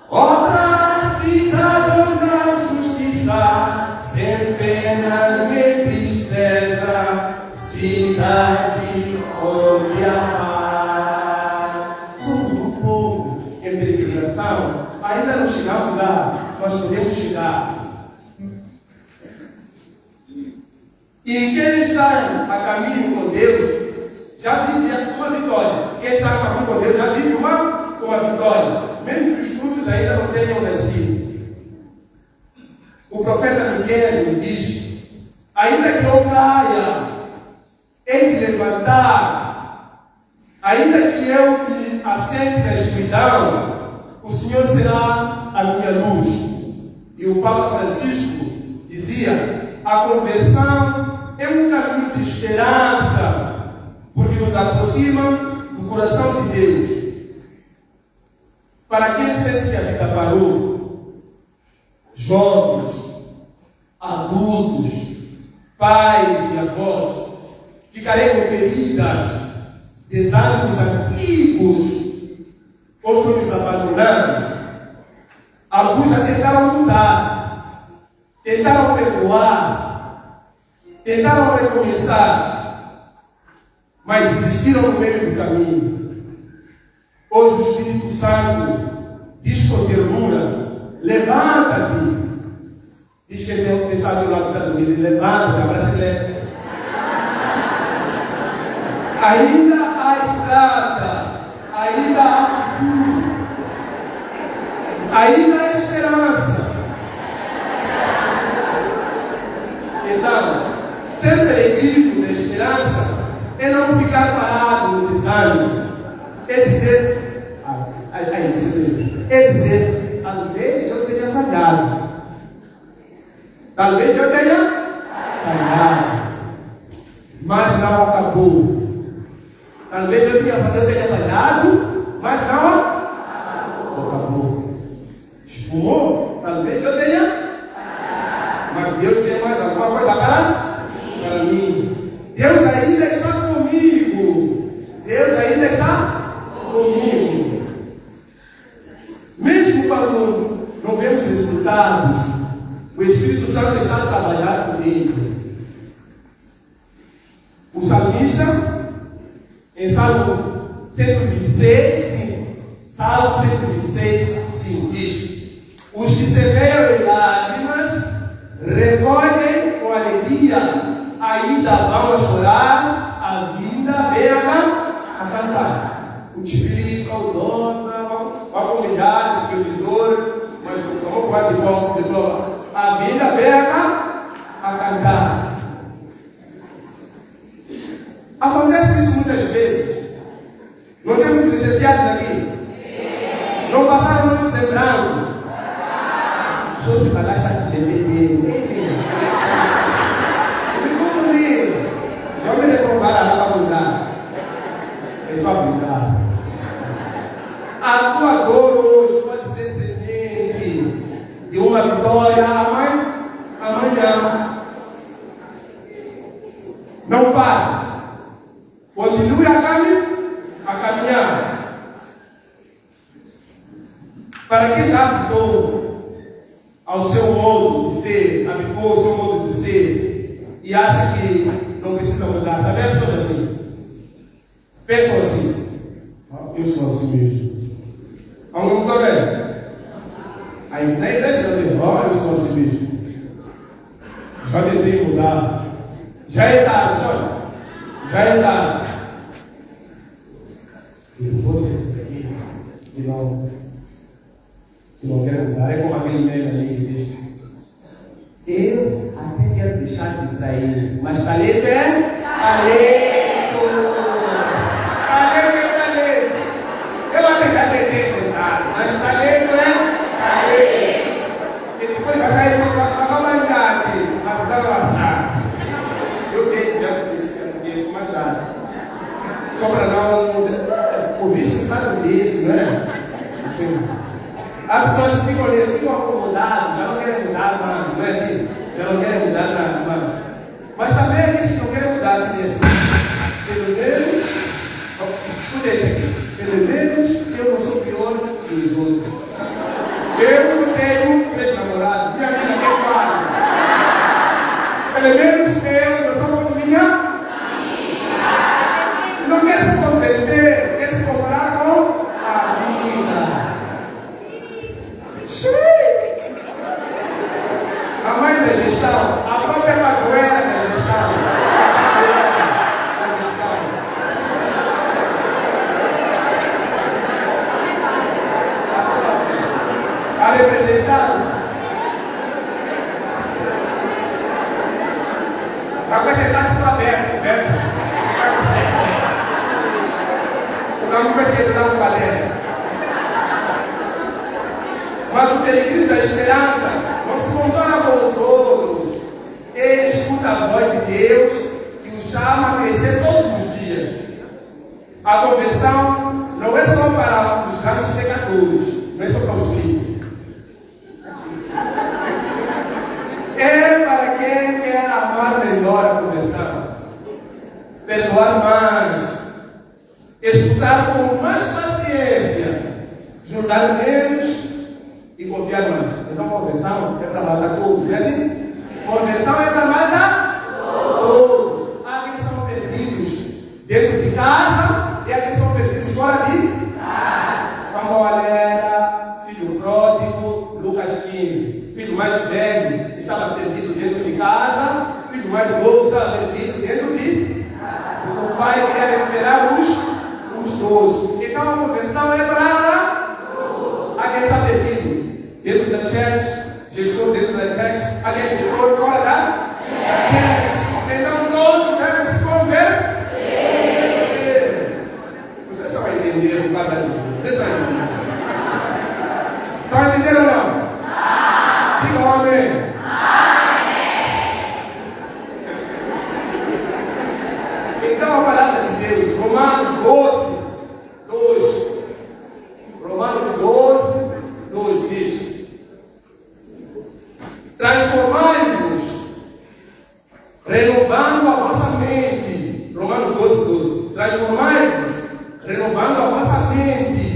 outra cidade onde a justiça, sem penas nem tristeza, cidade onde a paz. Somos um povo em peregrinação, ainda não chegamos lá, nós podemos chegar. E quem está a caminho com Deus já vive uma vitória. Quem está a caminho com Deus já vive uma vitória, mesmo que os frutos ainda não tenham nascido. O profeta Miqueias nos diz: ainda que eu caia, hei de levantar, ainda que eu me assente na escuridão, o Senhor será a minha luz. E o Papa Francisco dizia: a conversão é um caminho de esperança, porque nos aproxima do coração de Deus. Para quem sente que a vida parou, jovens, adultos, pais e avós que carregam feridas, desânimos antigos ou sonhos abandonados. Alguns já tentaram mudar, tentaram perdoar, tentaram recomeçar, mas desistiram no meio do caminho. Hoje o Espírito Santo diz com ternura: levanta-te. Diz que ele está do lado do Estado Unido: levanta-te, abraça ele. Ainda há estrada, ainda há futuro, ainda há esperança. Então, ser peregrino da esperança é não ficar parado no desânimo, é dizer, talvez eu tenha falhado, talvez eu tenha falhado, mas não acabou. Talvez eu tenha falhado, mas não acabou. Espumou? Talvez eu tenha, mas Deus tem mais alguma coisa para mim. Deus ainda está comigo. Deus ainda está comigo. Mesmo quando não vemos resultados, o Espírito Santo está a trabalhar comigo. O salmista, em Salmo 126, 5. Salmo 126, 5 diz: os que semeiam em lágrimas recolhem com alegria, ainda vão a chorar, a vida vem a cantar. O Espírito caudosa, vai convidar o supervisor, mas como pode diploma, a vida vem a cantar. Acontece isso muitas vezes. Não temos licenciados aqui? Não passaram muito em branco? Sou de baixa de GBD. Me concluí. Já me reprovaram lá para mudar. Eu estou a brincar. A tua dor hoje pode ser semente de uma vitória amanhã. Não pare. Continue a caminhar. Para quem já habitou ao seu modo de ser, habituou ao seu modo de ser e acha que não precisa mudar, também é pessoa assim. Pensam assim: eu sou assim mesmo. Vamos mudar bem. Aí na igreja também: eu sou assim mesmo. Já tentei mudar. Já é tarde, olha. Já é tarde. Eu vou dizer isso aqui, que não quero mudar. É como aquele meme ali que diz: eu até quero deixar de trair, mas talento é talento. Talento é talento. Eu até já tentei mudar, mas talento é talento. E depois vai cair para mais tarde, mas dá uma assada. Eu tenho exemplo mais tarde. Só para não. O visto nada desse, não é? Há pessoas que ficam acomodadas, já não querem mudar mais, não é assim? Já não querem mudar nada mais. Mas também aqueles que não querem mudar dizem assim: pelo menos, escuta isso aqui, pelo menos eu não sou pior que os outros. Eu tenho 3 namorados, minha vida é 4. Pelo menos eu não sou como minha. Não quer se converter, quer se comparar com a vida. A mãe da gestão, a própria padroeira da gestão. A representante. Já vai chegar tudo aberto, certo? Não vai esquecer um caderno. Mas o peregrino da esperança não se compara com os outros. Ele escuta a voz de Deus que o chama a crescer todos os dias. A conversão não é só para os grandes pecadores, não é só para os políticos. É para quem quer amar amar melhor a conversão, perdoar mais, escutar com mais paciência, julgar menos e confiar mais. Então, conversão é para matar todos, não é assim? Conversão é para matar todos. Há aqueles que estão perdidos dentro de casa e há aqueles que estão perdidos fora de casa. Como era filho pródigo, Lucas 15. Filho mais velho estava perdido dentro de casa, filho mais novo estava perdido dentro de casa. O pai queria recuperar os dois. Então a conversão é para aquele que está perdido dentro da church, gestor dentro da church, aquele gestor fora da church. Então todos devem se converter. Vocês estão a entender o quadradinho? Vocês estão a entender? Estão a entender ou não? Diga um amém. Então a palavra de Deus, Romanos 12, 2. Romanos 12, 2 diz: transformai-vos, renovando a vossa mente. Romanos 12, 12. Transformai-vos, renovando a vossa mente,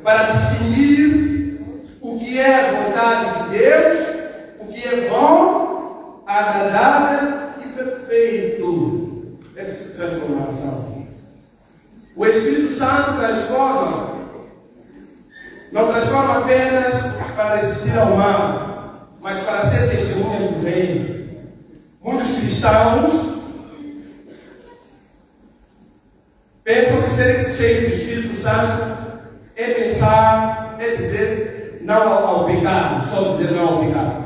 para distinguir o que é a vontade de Deus, o que é bom, agradável e perfeito. É preciso transformação. O Espírito Santo transforma, não transforma apenas para resistir ao mal, mas para ser testemunhas do reino. Muitos cristãos pensam que ser cheio do Espírito Santo é pensar, é dizer não ao pecado, só dizer não ao pecado.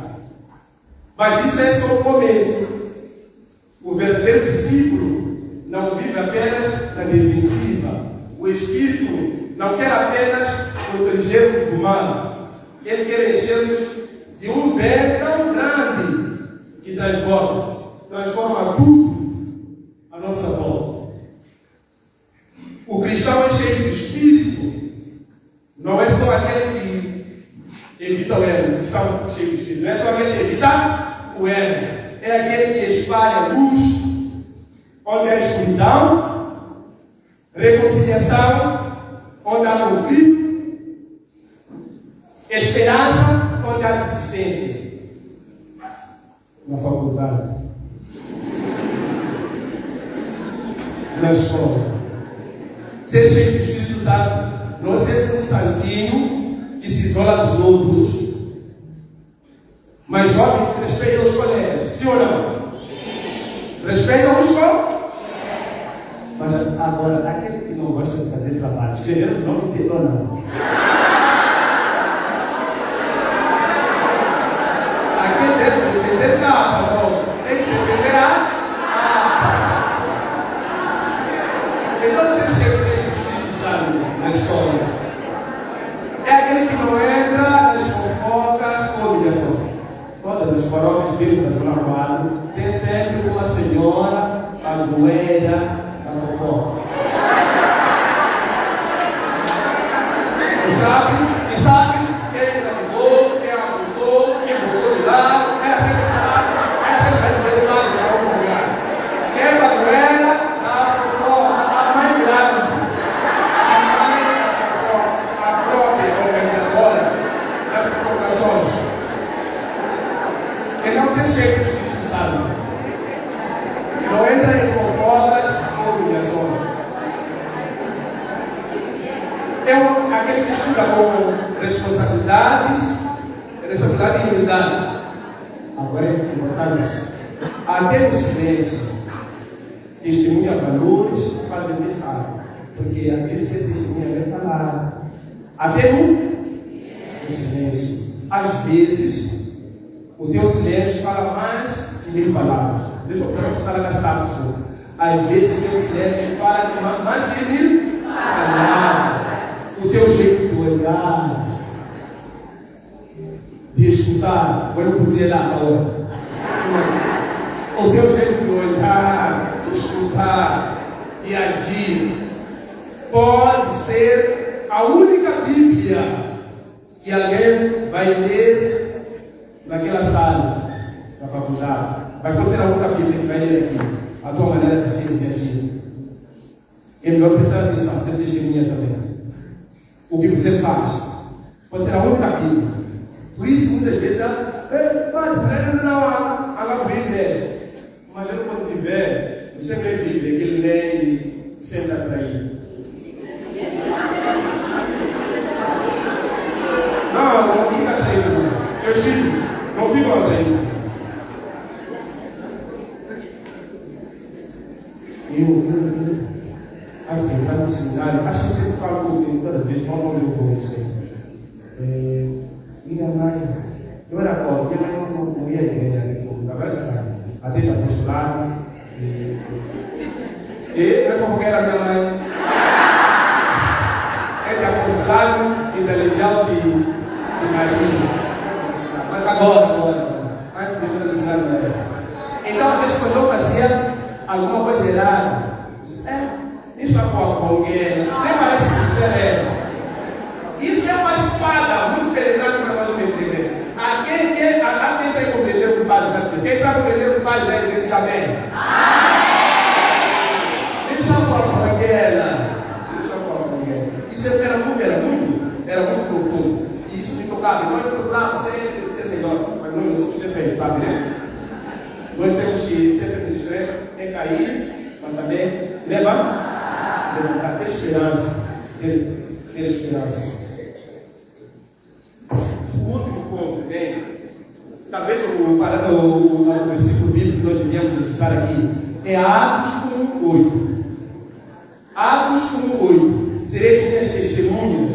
Mas isso é só o começo. O verdadeiro discípulo não vive apenas na defensiva. O Espírito não quer apenas proteger-nos do mal. Ele quer encher-nos de um bem tão grande que transforma tudo à nossa volta. O cristão é cheio do Espírito. Não é só aquele que evita o erro. O cristão cheio do Espírito não é só aquele que evita o erro. É aquele que espalha luz onde há escuridão, reconciliação onde há conflito, esperança onde há desistência. Na faculdade, na escola. Ser cheio do Espírito Santo não é ser um santinho que se isola dos outros, mas jovem que respeita os colegas. Sim ou não? Respeita os colegas. Mas agora, aquele que não gosta de fazer trabalho, escreveram o nome dele ou não? Aquele deve defender capa, não. Tem que defender a capa. Então você chega do Espírito Santo na escola. É aquele que não entra nas fofocas ou humilhações. Todas as paróquias bíblicas do Armado tem sempre uma senhora, a doeda, fofoca. E sabe quem gravou, quem abortou, quem botou de lado, quem sempre sabe, quem sempre vai dizer mais em algum lugar. Quem é a doenda, a fofoca, a mãe grávida, a própria organizadora das provocações. Ele não se cheio do Espírito Santo. Não entra em fofocas ou humilhações. É aquele que estuda com responsabilidade e humildade. Agora é importante isso. Até no silêncio, testemunha valores, fazem pensar. Porque às vezes ser testemunha é falar. Até no silêncio. Às vezes, o teu silêncio fala mais que 1000 palavras. Deixa eu começar a gastar as coisas. Às vezes o teu silêncio fala mais que 1000 palavras. O teu jeito de olhar, de escutar, eu não podia dar agora. O teu jeito de olhar, de escutar, de agir, pode ser a única Bíblia que alguém vai ler naquela sala da faculdade, Mas pode ser a única Bíblia que vai ler aqui. A tua maneira de ser e de agir. É melhor prestar atenção, ser testemunha também. O que você faz. Pode ser a única Bíblia. Por isso, muitas vezes, não há Bíblia. Mas quando tiver, você vê a Bíblia, que ele lê e sempre atrair. Não fica atraído, não. Meus filhos, não ficam atraídos. Eu assim, está no seminário, acho que eu sempre falo com todas as vezes, vamos ver o que eu sei. Minha mãe, eu era pobre, minha mãe não ia à igreja, agora está até está apostolado. E não foi porque era minha mãe. É de apostolado e da legião de Maria. Mas agora, antes de eu ensinar não era. Então, às vezes, quando eu fazia alguma coisa errada, isso é com alguém, nem parece que você é essa. Isso é uma espada muito pesada para nós que entendemos. A quem está compreendendo o Pai, sabe? Quem está compreendendo o Pai, já diz amém. Deixa eu falar com aquela. Isso era muito profundo. E isso me tocava. Então eu procurava ser melhor. Mas não somos perfeitos, sabe, né? Nós temos que sempre ter estresse, é cair, mas também levantar, ter esperança. Ter esperança. O último ponto, bem, talvez o versículo bíblico que nós devemos estar aqui é Atos 1:8. Atos 1:8. Sereis minhas testemunhas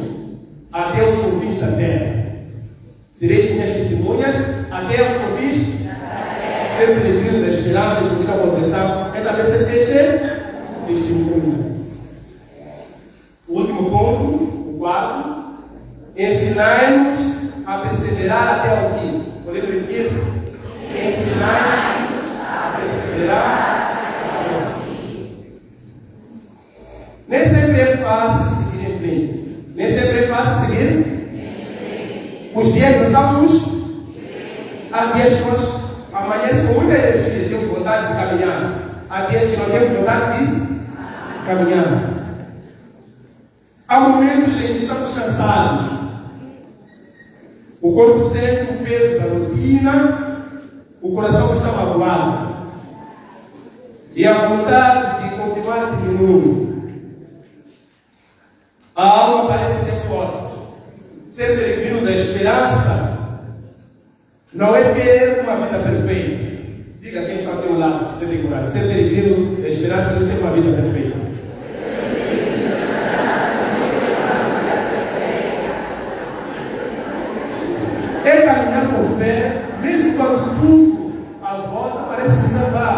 até os confins da terra. Sereis minhas testemunhas até os confins da terra. Sempre lembrando da esperança e da conversão. É também ser testemunha. O último ponto, o quarto. Ensinai-nos a perseverar até o fim. Podemos repetir? Ensinai-nos a perseverar até o fim. Nem sempre é fácil seguir em frente. Nem sempre é fácil seguir em frente. Os dias não são luz. Há dias que nós amanhecemos com muita energia e temos vontade de caminhar. Há dias que não temos vontade de caminhar. Há momentos em que estamos cansados. O corpo sente o peso da rotina, o coração está magoado. E a vontade de continuar diminui. A alma parece ser forte. Ser peregrino da esperança não é ter uma vida perfeita. Diga quem está ao teu lado, se você tem coragem. Ser peregrino da esperança não é ter uma vida perfeita. É caminhar com fé, mesmo quando tudo à volta parece desabar.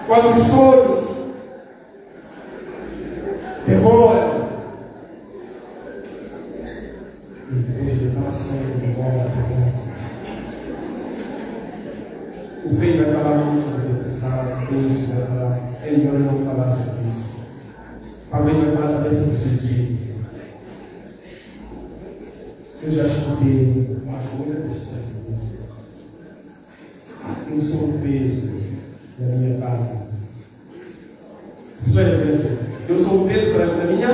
Quando os sonhos demoram. O Frei vai falar muito sobre depressão, isso, vai falar. É melhor eu não falar sobre isso. Talvez vai falar também sobre suicídio. Eu já escutei uma coisa distante. Eu sou um peso na minha casa. Isso é diferença. Eu sou um peso para a minha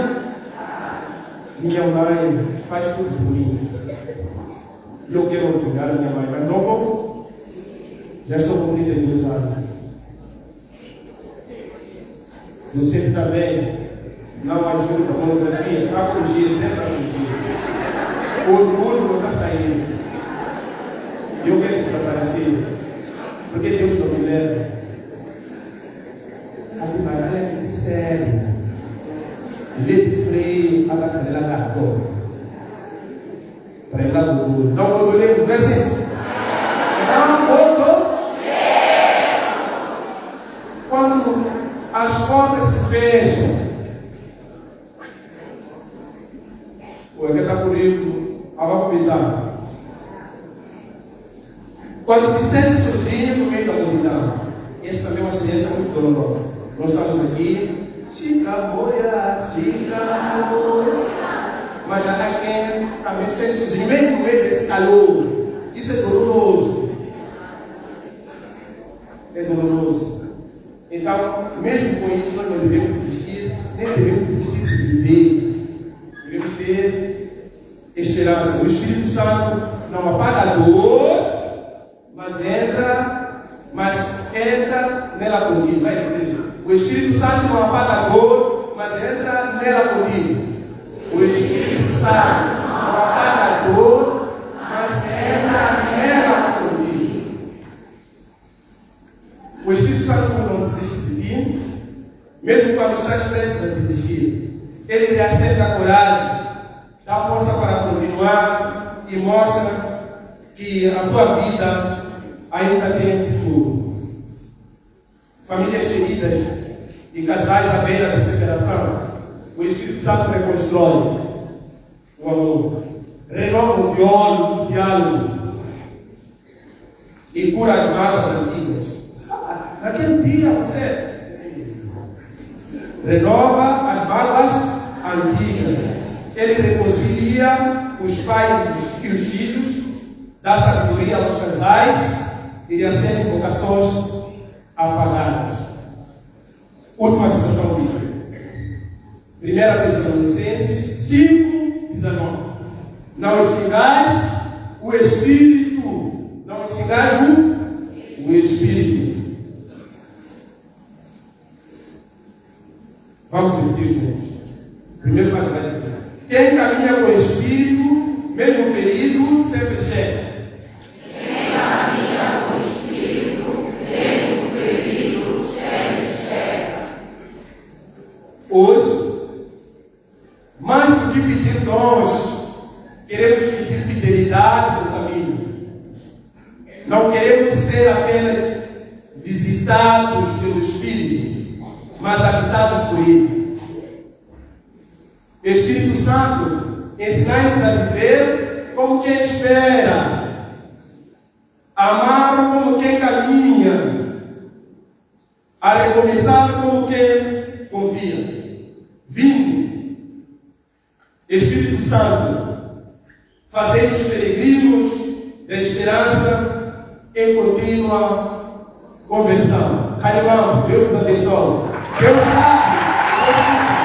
mãe faz tudo por mim. Eu quero orgulhar a minha mãe, mas não vou. Já estou com 32 anos. Eu sempre também não ajudo a pornografia, para corrigir, sempre para corrigir. O orgulho não está saindo. Eu quero desaparecer. Porque Deus não me leva. A Bíblia é de sério. Ele é de freio, a canela cartão. Para ir lá do duro. Não vou doer, não é assim? Não vou doer. Quando as portas se fecham, o que está por aí, a multidão. Quando te sentes sozinho no meio da multidão, essa também é uma experiência muito dolorosa. Nós estamos aqui, Chicaboia, mas já há quem também se sente sozinho, mesmo no meio desse calor. Isso é doloroso. é doloroso. Então, mesmo com isso, nós não devemos desistir, nem devemos desistir de viver. Devemos ter esperança. O Espírito Santo não apaga a dor, mas entra nela contigo. O Espírito Santo não apaga a dor, mas entra nela contigo. O Espírito Santo não apaga a dor, mas entra nela contigo. O Espírito Santo não desiste de ti, mesmo quando estás prestes a desistir. Ele te dá sempre a coragem, dá força para continuar e mostra que a tua vida ainda tem futuro. Famílias feridas e casais à beira da separação, o Espírito Santo reconstrói o amor, renova o diálogo e cura as mágoas antigas. Naquele dia você renova as mágoas antigas. Ele reconcilia os pais e os filhos, dá sabedoria aos casais e lhe acende vocações apagadas. Última citação bíblica. 1 Tessalonicenses 5:19. Não extingais o Espírito. Não extingais o Espírito. Vamos repetir juntos. Primeiro vai dizer: quem caminha com o Espírito, mesmo ferido, sempre chega. Quem caminha com o Espírito, mesmo ferido, sempre chega. Hoje, mais do que pedir dons, queremos pedir fidelidade no caminho. Não queremos ser apenas visitados pelo Espírito, mas habitados por Ele. Espírito Santo, ensinai-nos a viver como quem espera, amar como quem caminha, a recomeçar como quem confia. Vindo, Espírito Santo, fazei-nos peregrinos da esperança em contínua conversão. Carimão, Deus abençoe. Deus sabe.